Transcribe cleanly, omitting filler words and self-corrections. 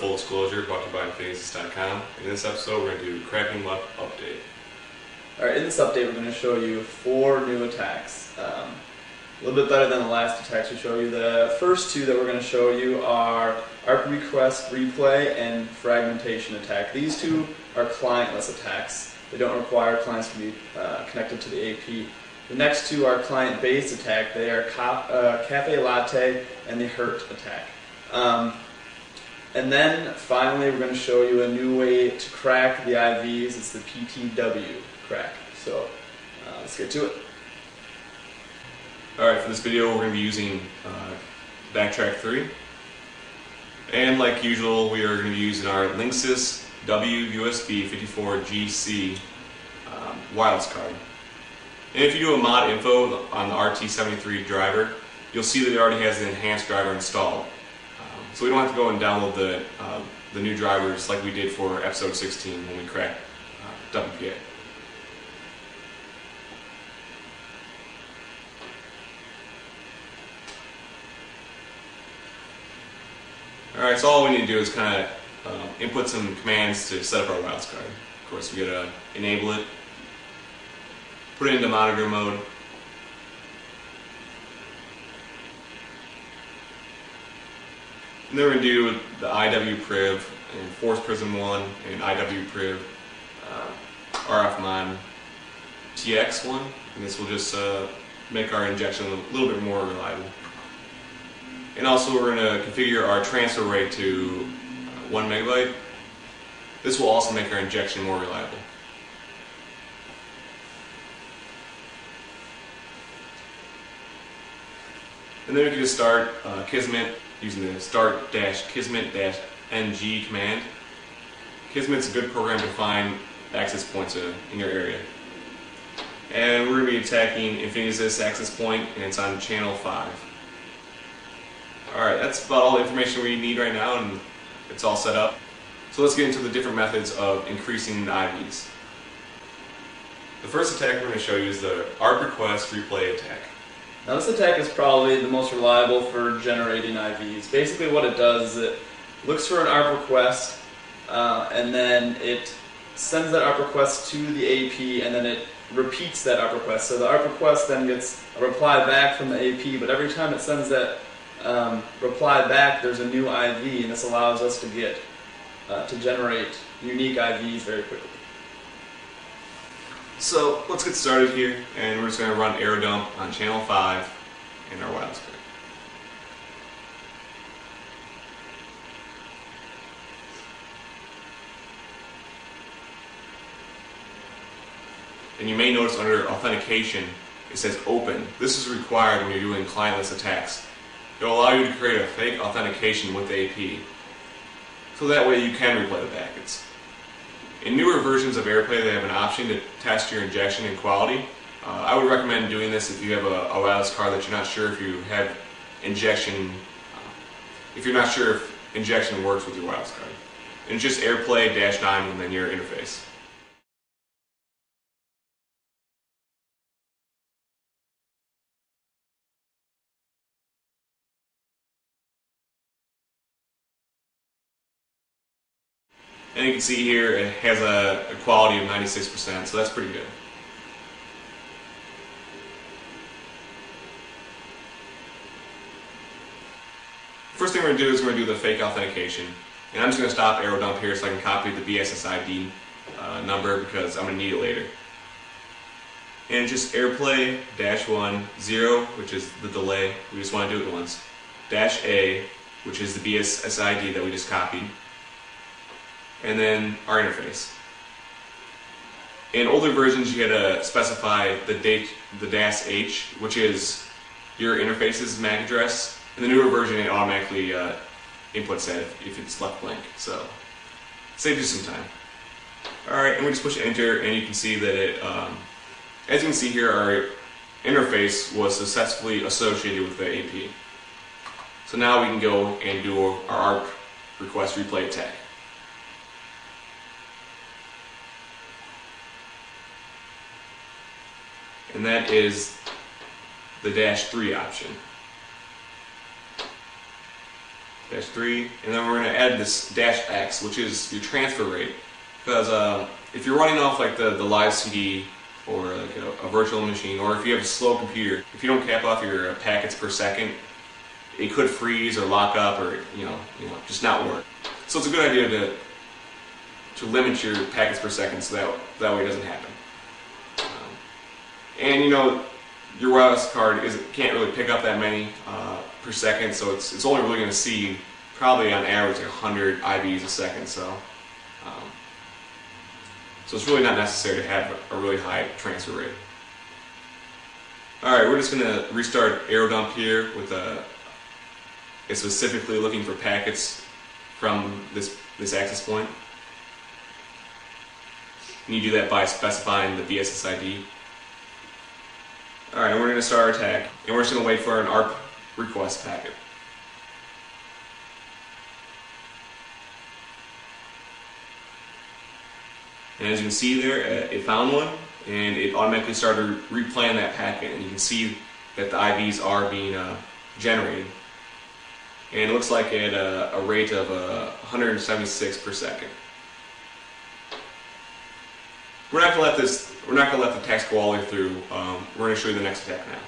Full Disclosure, brought to you by Infinitys.com. In this episode, we're going to do Cracking WEP Update. Alright, in this update we're going to show you 4 new attacks. A little bit better than the last attacks we showed you. The first 2 that we're going to show you are ARP Request Replay and Fragmentation Attack. These 2 are clientless attacks. They don't require clients to be connected to the AP. The next 2 are client-based attack. They are Cafe Latte and the Hurt attack. And then finally we're going to show you a new way to crack the IVs. It's the PTW crack. So let's get to it. Alright, for this video we're going to be using Backtrack 3. And like usual, we are going to be using our Linksys WUSB54GC wireless card. And if you do a mod info on the RT73 driver, you'll see that it already has the enhanced driver installed. So we don't have to go and download the new drivers like we did for episode 16 when we cracked WPA. Alright, so all we need to do is kind of input some commands to set up our wireless card. Of course, we gotta enable it, put it into monitor mode, and then we're going to do the IWPriv and Force Prism 1 and IWPriv RFMon TX1, and this will just make our injection a little bit more reliable. And also we're going to configure our transfer rate to 1 megabyte. This will also make our injection more reliable. And then we can just start Kismet using the start-kismet-ng command. Kismet's a good program to find access points in your area. And we're going to be attacking Infinitys access point, and it's on channel 5. Alright, that's about all the information we need right now, and it's all set up. So let's get into the different methods of increasing the IVs. The first attack we're going to show you is the ARP Request Replay attack. Now this attack is probably the most reliable for generating IVs. Basically what it does is it looks for an ARP request and then it sends that ARP request to the AP and then it repeats that ARP request. So the ARP request then gets a reply back from the AP, but every time it sends that reply back there's a new IV, and this allows us to get to generate unique IVs very quickly. So let's get started here, and we're just going to run arrow dump on channel 5 in our wireless card. And you may notice under authentication it says open. This is required when you're doing clientless attacks. It will allow you to create a fake authentication with the AP, so that way you can replay the packets. In newer versions of AirPlay, they have an option to test your injection and quality. I would recommend doing this if you have a wireless card that you're not sure if you have injection, if you're not sure if injection works with your wireless card. And just AirPlay -9 and then your interface. And you can see here it has a quality of 96%, so that's pretty good. First thing we're going to do is we're going to do the fake authentication. And I'm just going to stop arrow dump here so I can copy the BSSID number because I'm going to need it later. And just AirPlay -1 0, which is the delay, we just want to do it once. -A, which is the BSSID that we just copied. And then our interface. In older versions you had to specify the -H, which is your interface's MAC address. In the newer version it automatically inputs that if it's left blank, so saves you some time. Alright, and we just push enter and you can see that it, as you can see here, our interface was successfully associated with the AP. So now we can go and do our ARP Request Replay attack. And that is the -3 option. -3, and then we're going to add this -x, which is your transfer rate. Because if you're running off like the live CD or like a virtual machine, or if you have a slow computer, if you don't cap off your packets per second, it could freeze or lock up or just not work. So it's a good idea to limit your packets per second so that way it doesn't happen. And your wireless card can't really pick up that many per second, so it's only really going to see probably on average 100 IVs a second. So it's really not necessary to have a really high transfer rate. All right, we're just going to restart AeroDump here with it's specifically looking for packets from this access point. And you do that by specifying the BSSID. Alright, and we're going to start our attack, and we're just going to wait for an ARP request packet. And as you can see there, it found one, and it automatically started replaying that packet, and you can see that the IVs are being generated. And it looks like at a rate of 176 per second. We're not going to let the text go all the way through. We're going to show you the next attack now.